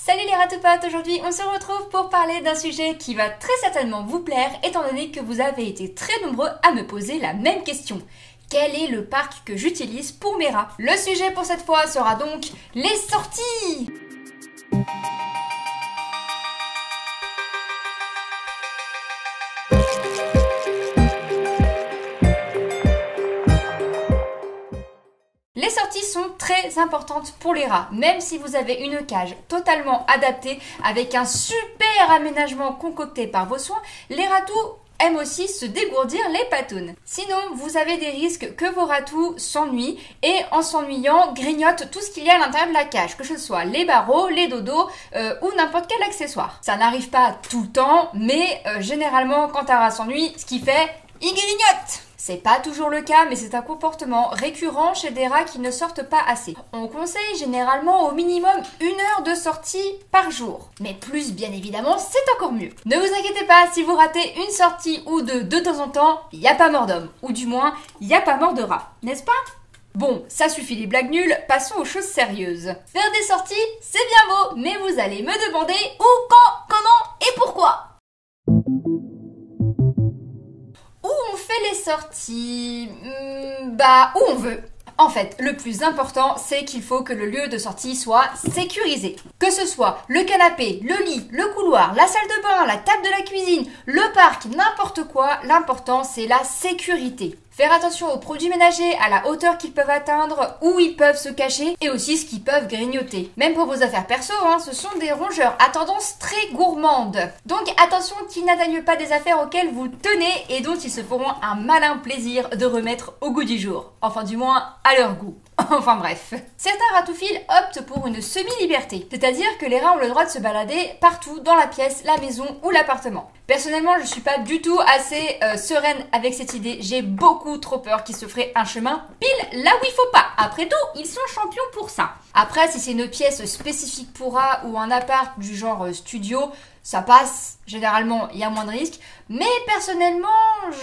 Salut les ratopotes, aujourd'hui on se retrouve pour parler d'un sujet qui va très certainement vous plaire étant donné que vous avez été très nombreux à me poser la même question. Quel est le parc que j'utilise pour mes rats? Le sujet pour cette fois sera donc les sorties! Les sorties sont très importantes pour les rats, même si vous avez une cage totalement adaptée avec un super aménagement concocté par vos soins, les ratous aiment aussi se dégourdir les patounes. Sinon, vous avez des risques que vos ratous s'ennuient et en s'ennuyant, grignotent tout ce qu'il y a à l'intérieur de la cage, que ce soit les barreaux, les dodos ou n'importe quel accessoire. Ça n'arrive pas tout le temps, mais généralement quand un rat s'ennuie, ce qu'il fait, il grignote! C'est pas toujours le cas, mais c'est un comportement récurrent chez des rats qui ne sortent pas assez. On conseille généralement au minimum 1 heure de sortie par jour. Mais plus, bien évidemment, c'est encore mieux. Ne vous inquiétez pas, si vous ratez une sortie ou deux de temps en temps, il n'y a pas mort d'homme. Ou du moins, il n'y a pas mort de rat. N'est-ce pas? Bon, ça suffit les blagues nulles, passons aux choses sérieuses. Faire des sorties, c'est bien beau, mais vous allez me demander où, quand, comment et pourquoi. Où on fait les sorties? Où on veut. En fait, le plus important, c'est qu'il faut que le lieu de sortie soit sécurisé. Que ce soit le canapé, le lit, le couloir, la salle de bain, la table de la cuisine, le parc, n'importe quoi, l'important c'est la sécurité. Faire attention aux produits ménagers, à la hauteur qu'ils peuvent atteindre, où ils peuvent se cacher et aussi ce qu'ils peuvent grignoter. Même pour vos affaires perso, ce sont des rongeurs à tendance très gourmande. Donc attention qu'ils n'atteignent pas des affaires auxquelles vous tenez et dont ils se feront un malin plaisir de remettre au goût du jour. Enfin du moins à leur goût. Enfin bref. Certains ratophiles optent pour une semi-liberté, c'est-à-dire que les rats ont le droit de se balader partout dans la pièce, la maison ou l'appartement. Personnellement, je suis pas du tout assez sereine avec cette idée. J'ai beaucoup trop peur qu'ils se feraient un chemin pile là où il faut pas. Après tout, ils sont champions pour ça. Après, si c'est une pièce spécifique pour rats ou un appart du genre studio, ça passe. Généralement, il y a moins de risques. Mais personnellement,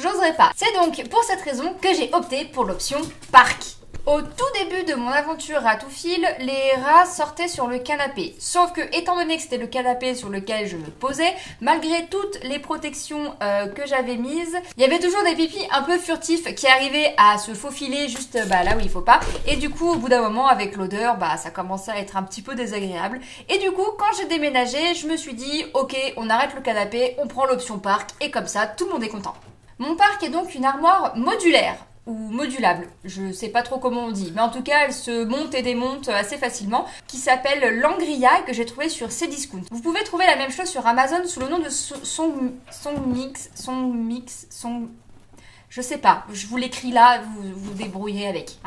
j'oserais pas. C'est donc pour cette raison que j'ai opté pour l'option parc. Au tout début de mon aventure ratophile, les rats sortaient sur le canapé. Sauf que, étant donné que c'était le canapé sur lequel je me posais, malgré toutes les protections que j'avais mises, il y avait toujours des pipis un peu furtifs qui arrivaient à se faufiler juste là où il faut pas. Et du coup, au bout d'un moment, avec l'odeur, ça commençait à être un petit peu désagréable. Et du coup, quand j'ai déménagé, je me suis dit, ok, on arrête le canapé, on prend l'option parc, et comme ça, tout le monde est content. Mon parc est donc une armoire modulaire. Ou modulable, je sais pas trop comment on dit, mais en tout cas elle se monte et démonte assez facilement, qui s'appelle Langria et que j'ai trouvé sur Cdiscount. Vous pouvez trouver la même chose sur Amazon sous le nom de Songmix, je sais pas, je vous l'écris là, vous débrouillez avec,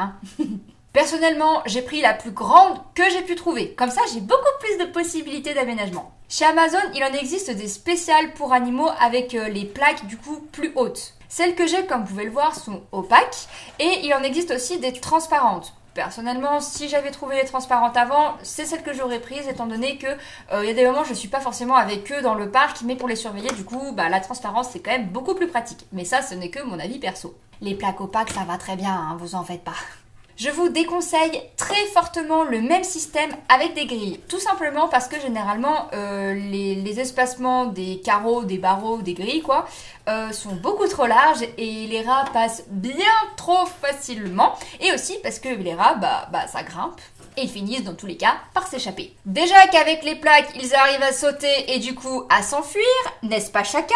Personnellement, j'ai pris la plus grande que j'ai pu trouver. Comme ça, j'ai beaucoup plus de possibilités d'aménagement. Chez Amazon, il en existe des spéciales pour animaux avec les plaques du coup plus hautes. Celles que j'ai, comme vous pouvez le voir, sont opaques et il en existe aussi des transparentes. Personnellement, si j'avais trouvé les transparentes avant, c'est celle que j'aurais prise étant donné que y a des moments je suis pas forcément avec eux dans le parc, mais pour les surveiller, du coup, la transparence c'est quand même beaucoup plus pratique. Mais ça, ce n'est que mon avis perso. Les plaques opaques, ça va très bien, vous en faites pas. Je vous déconseille très fortement le même système avec des grilles. Tout simplement parce que généralement, les espacements des carreaux, des barreaux, des grilles, sont beaucoup trop larges et les rats passent bien trop facilement. Et aussi parce que les rats, ça grimpe. Et ils finissent dans tous les cas par s'échapper. Déjà qu'avec les plaques, ils arrivent à sauter et du coup à s'enfuir, n'est-ce pas chacun ?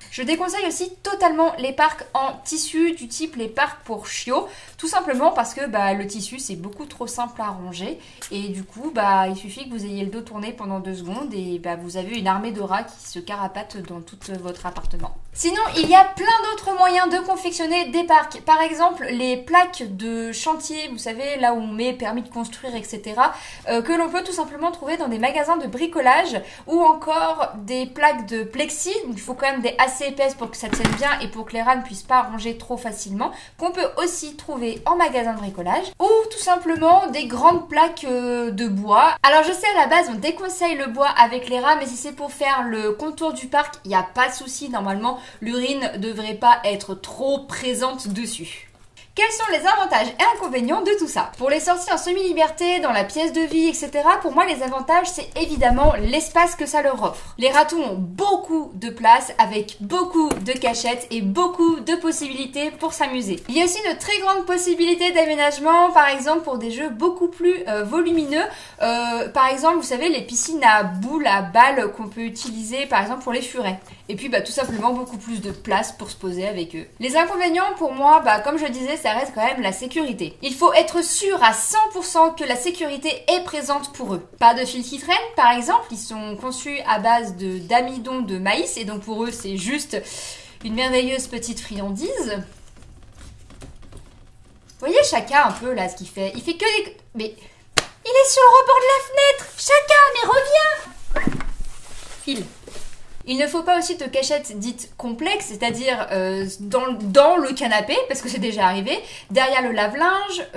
Je déconseille aussi totalement les parcs en tissu du type les parcs pour chiots, tout simplement parce que le tissu c'est beaucoup trop simple à ranger et du coup il suffit que vous ayez le dos tourné pendant 2 secondes et vous avez une armée de rats qui se carapatent dans tout votre appartement. Sinon, il y a plein d'autres moyens de confectionner des parcs. Par exemple, les plaques de chantier, vous savez, là où on met permis de construire, etc., que l'on peut tout simplement trouver dans des magasins de bricolage ou encore des plaques de plexi, donc il faut quand même des assez épaisses pour que ça tienne bien et pour que les rats ne puissent pas ranger trop facilement, qu'on peut aussi trouver en magasin de bricolage, ou tout simplement des grandes plaques de bois. Alors je sais à la base on déconseille le bois avec les rats, mais si c'est pour faire le contour du parc, il n'y a pas de souci, normalement l'urine ne devrait pas être trop présente dessus. Quels sont les avantages et inconvénients de tout ça? Pour les sorties en semi-liberté, dans la pièce de vie, etc., pour moi les avantages c'est évidemment l'espace que ça leur offre. Les ratous ont beaucoup de place avec beaucoup de cachettes et beaucoup de possibilités pour s'amuser. Il y a aussi de très grandes possibilités d'aménagement, par exemple pour des jeux beaucoup plus volumineux. Par exemple, vous savez, les piscines à boules, à balles qu'on peut utiliser par exemple pour les furets. Et puis tout simplement beaucoup plus de place pour se poser avec eux. Les inconvénients pour moi, comme je disais, ça reste quand même la sécurité. Il faut être sûr à 100% que la sécurité est présente pour eux. Pas de fils qui traînent par exemple, ils sont conçus à base d'amidon de maïs et donc pour eux c'est juste une merveilleuse petite friandise. Vous voyez Chaka un peu là ce qu'il fait? Il fait que des... Mais il est sur le rebord de la fenêtre! Chaka, mais reviens! File. Il ne faut pas aussi de cachettes dites complexes, c'est-à-dire dans le canapé, parce que c'est déjà arrivé, derrière le lave-linge,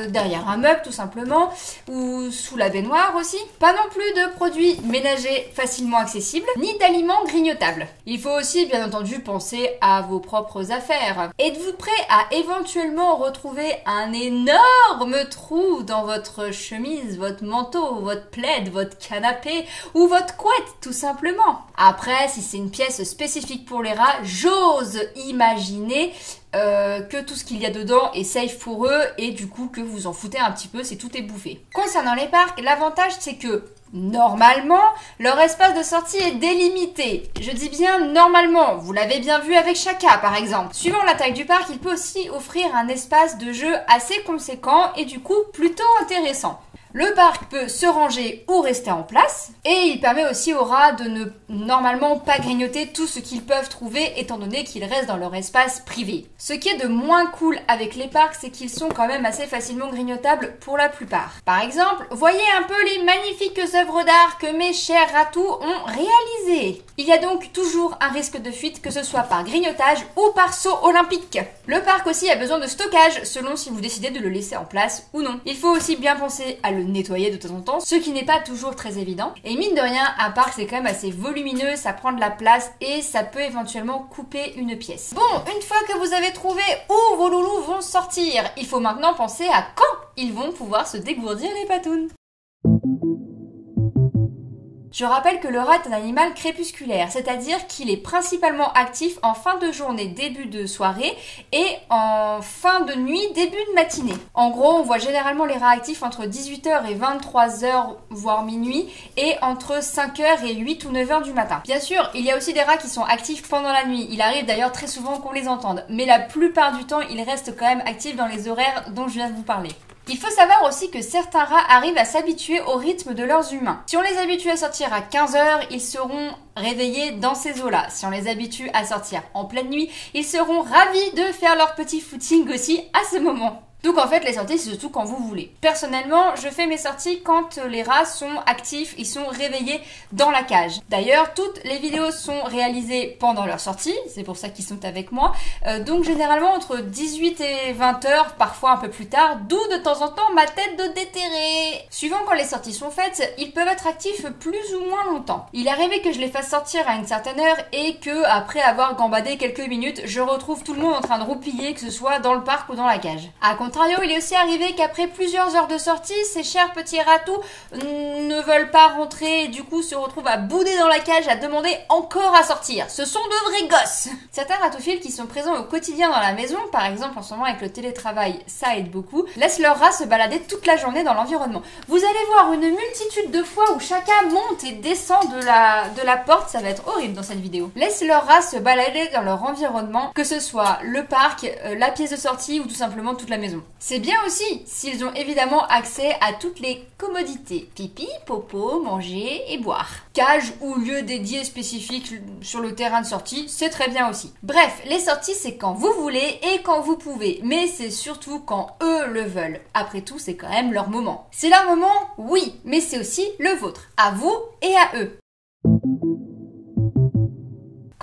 derrière un meuble tout simplement, ou sous la baignoire aussi. Pas non plus de produits ménagers facilement accessibles, ni d'aliments grignotables. Il faut aussi bien entendu penser à vos propres affaires. Êtes-vous prêt à éventuellement retrouver un énorme trou dans votre chemise, votre manteau, votre plaid, votre canapé ou votre couette tout simplement? Après, si c'est une pièce spécifique pour les rats, j'ose imaginer que tout ce qu'il y a dedans est safe pour eux et du coup que vous en foutez un petit peu si tout est bouffé. Concernant les parcs, l'avantage c'est que normalement, leur espace de sortie est délimité. Je dis bien normalement, vous l'avez bien vu avec Chaka par exemple. Suivant la taille du parc, il peut aussi offrir un espace de jeu assez conséquent et du coup plutôt intéressant. Le parc peut se ranger ou rester en place et il permet aussi aux rats de ne normalement pas grignoter tout ce qu'ils peuvent trouver étant donné qu'ils restent dans leur espace privé. Ce qui est de moins cool avec les parcs, c'est qu'ils sont quand même assez facilement grignotables pour la plupart. Par exemple, voyez un peu les magnifiques œuvres d'art que mes chers ratous ont réalisées. Il y a donc toujours un risque de fuite, que ce soit par grignotage ou par saut olympique. Le parc aussi a besoin de stockage selon si vous décidez de le laisser en place ou non. Il faut aussi bien penser à le nettoyer de temps en temps, ce qui n'est pas toujours très évident. Et mine de rien, un parc c'est quand même assez volumineux, ça prend de la place et ça peut éventuellement couper une pièce. Bon, une fois que vous avez trouvé où vos loulous vont sortir, il faut maintenant penser à quand ils vont pouvoir se dégourdir les patounes. Je rappelle que le rat est un animal crépusculaire, c'est-à-dire qu'il est principalement actif en fin de journée, début de soirée et en fin de nuit, début de matinée. En gros, on voit généralement les rats actifs entre 18h et 23h, voire minuit, et entre 5h et 8 ou 9h du matin. Bien sûr, il y a aussi des rats qui sont actifs pendant la nuit. Il arrive d'ailleurs très souvent qu'on les entende, mais la plupart du temps, ils restent quand même actifs dans les horaires dont je viens de vous parler. Il faut savoir aussi que certains rats arrivent à s'habituer au rythme de leurs humains. Si on les habitue à sortir à 15h, ils seront réveillés dans ces eaux-là. Si on les habitue à sortir en pleine nuit, ils seront ravis de faire leur petit footing aussi à ce moment. Donc en fait, les sorties, c'est surtout quand vous voulez. Personnellement, je fais mes sorties quand les rats sont actifs, ils sont réveillés dans la cage. D'ailleurs, toutes les vidéos sont réalisées pendant leur sortie, c'est pour ça qu'ils sont avec moi. Donc généralement entre 18 et 20 heures, parfois un peu plus tard, d'où de temps en temps ma tête de déterré. Suivant quand les sorties sont faites, ils peuvent être actifs plus ou moins longtemps. Il est arrivé que je les fasse sortir à une certaine heure et que, après avoir gambadé quelques minutes, je retrouve tout le monde en train de roupiller, que ce soit dans le parc ou dans la cage. À contrario, il est aussi arrivé qu'après plusieurs heures de sortie, ces chers petits ratous ne veulent pas rentrer et du coup se retrouvent à bouder dans la cage à demander encore à sortir. Ce sont de vrais gosses. Certains ratophiles qui sont présents au quotidien dans la maison, par exemple en ce moment avec le télétravail, ça aide beaucoup, laissent leurs rats se balader toute la journée dans l'environnement. Vous allez voir une multitude de fois où chacun monte et descend de la porte, ça va être horrible dans cette vidéo. Laissent leurs rats se balader dans leur environnement, que ce soit le parc, la pièce de sortie ou tout simplement toute la maison. C'est bien aussi s'ils ont évidemment accès à toutes les commodités. Pipi, popo, manger et boire. Cage ou lieu dédié spécifique sur le terrain de sortie, c'est très bien aussi. Bref, les sorties c'est quand vous voulez et quand vous pouvez. Mais c'est surtout quand eux le veulent. Après tout, c'est quand même leur moment. C'est leur moment, oui, mais c'est aussi le vôtre. À vous et à eux.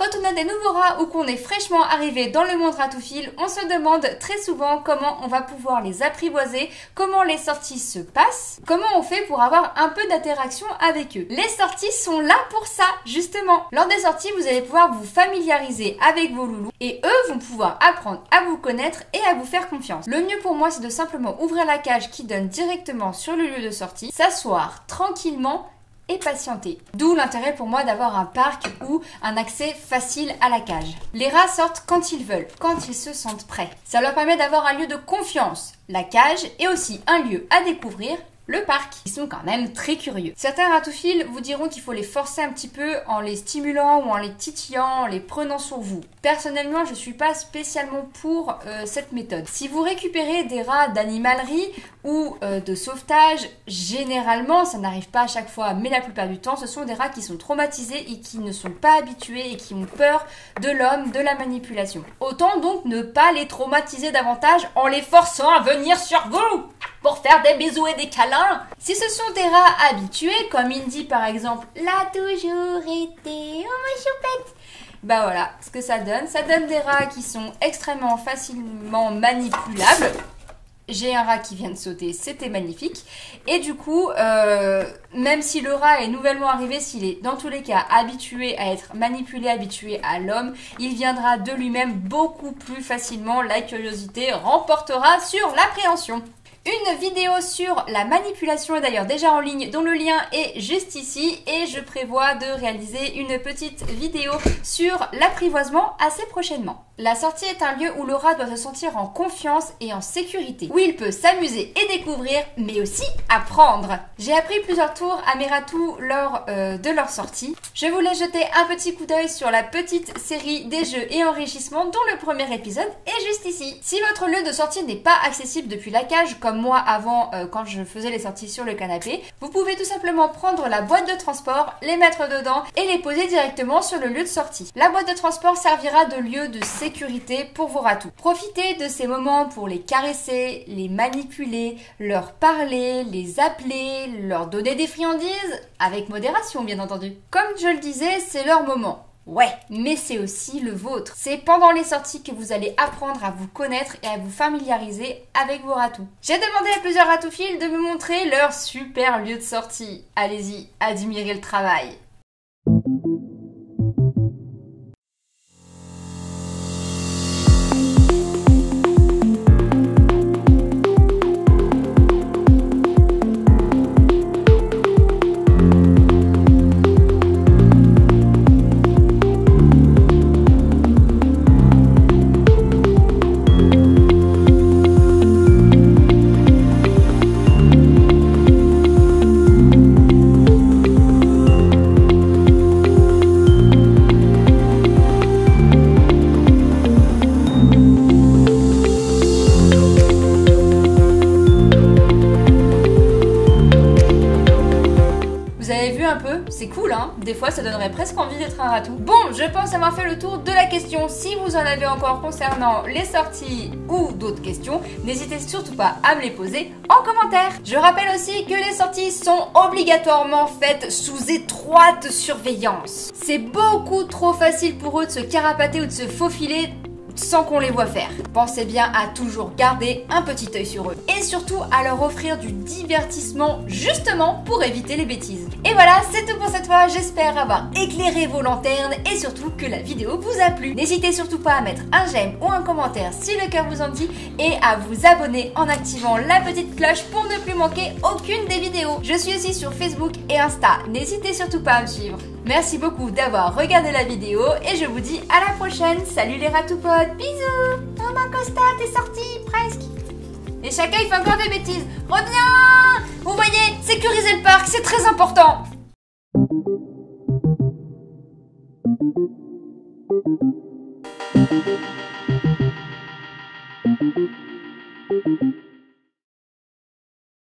Quand on a des nouveaux rats ou qu'on est fraîchement arrivé dans le monde ratoufile, on se demande très souvent comment on va pouvoir les apprivoiser, comment les sorties se passent, comment on fait pour avoir un peu d'interaction avec eux. Les sorties sont là pour ça, justement. Lors des sorties, vous allez pouvoir vous familiariser avec vos loulous et eux vont pouvoir apprendre à vous connaître et à vous faire confiance. Le mieux pour moi, c'est de simplement ouvrir la cage qui donne directement sur le lieu de sortie, s'asseoir tranquillement et patienter. D'où l'intérêt pour moi d'avoir un parc ou un accès facile à la cage. Les rats sortent quand ils veulent, quand ils se sentent prêts. Ça leur permet d'avoir un lieu de confiance, la cage, et aussi un lieu à découvrir, le parc. Ils sont quand même très curieux. Certains ratophiles vous diront qu'il faut les forcer un petit peu en les stimulant ou en les titillant, en les prenant sur vous. Personnellement, je suis pas spécialement pour cette méthode. Si vous récupérez des rats d'animalerie ou de sauvetage, généralement, ça n'arrive pas à chaque fois, mais la plupart du temps, ce sont des rats qui sont traumatisés et qui ne sont pas habitués et qui ont peur de l'homme, de la manipulation. Autant donc ne pas les traumatiser davantage en les forçant à venir sur vous pour faire des bisous et des câlins. Si ce sont des rats habitués, comme Indy par exemple, l'a toujours été, oh ma choupette. Bah voilà, ce que ça donne des rats qui sont extrêmement facilement manipulables. J'ai un rat qui vient de sauter, c'était magnifique. Et du coup, même si le rat est nouvellement arrivé, s'il est dans tous les cas habitué à être manipulé, habitué à l'homme, il viendra de lui-même beaucoup plus facilement. La curiosité remportera sur l'appréhension. Une vidéo sur la manipulation est d'ailleurs déjà en ligne, dont le lien est juste ici, et je prévois de réaliser une petite vidéo sur l'apprivoisement assez prochainement. La sortie est un lieu où le rat doit se sentir en confiance et en sécurité, où il peut s'amuser et découvrir, mais aussi apprendre. J'ai appris plusieurs tours à mes ratous lors de leur sortie. Je voulais jeter un petit coup d'œil sur la petite série des jeux et enrichissements dont le premier épisode est juste ici. Si votre lieu de sortie n'est pas accessible depuis la cage, comme moi avant quand je faisais les sorties sur le canapé, vous pouvez tout simplement prendre la boîte de transport, les mettre dedans et les poser directement sur le lieu de sortie. La boîte de transport servira de lieu de sécurité pour vos ratous. Profitez de ces moments pour les caresser, les manipuler, leur parler, les appeler, leur donner des friandises, avec modération bien entendu. Comme je le disais, c'est leur moment. Ouais, mais c'est aussi le vôtre. C'est pendant les sorties que vous allez apprendre à vous connaître et à vous familiariser avec vos ratous. J'ai demandé à plusieurs ratophiles de me montrer leur super lieu de sortie. Allez-y, admirez le travail. C'est cool, hein? Des fois, ça donnerait presque envie d'être un ratou. Bon, je pense avoir fait le tour de la question. Si vous en avez encore concernant les sorties ou d'autres questions, n'hésitez surtout pas à me les poser en commentaire. Je rappelle aussi que les sorties sont obligatoirement faites sous étroite surveillance. C'est beaucoup trop facile pour eux de se carapater ou de se faufiler sans qu'on les voit faire. Pensez bien à toujours garder un petit œil sur eux. Et surtout à leur offrir du divertissement justement pour éviter les bêtises. Et voilà, c'est tout pour cette fois. J'espère avoir éclairé vos lanternes et surtout que la vidéo vous a plu. N'hésitez surtout pas à mettre un j'aime ou un commentaire si le cœur vous en dit et à vous abonner en activant la petite cloche pour ne plus manquer aucune des vidéos. Je suis aussi sur Facebook et Insta. N'hésitez surtout pas à me suivre. Merci beaucoup d'avoir regardé la vidéo et je vous dis à la prochaine. Salut les ratoupodes, bisous. Oh ma Costa, t'es sorti presque. Et chacun il fait encore des bêtises. Reviens. Vous voyez, sécuriser le parc, c'est très important. Thank you.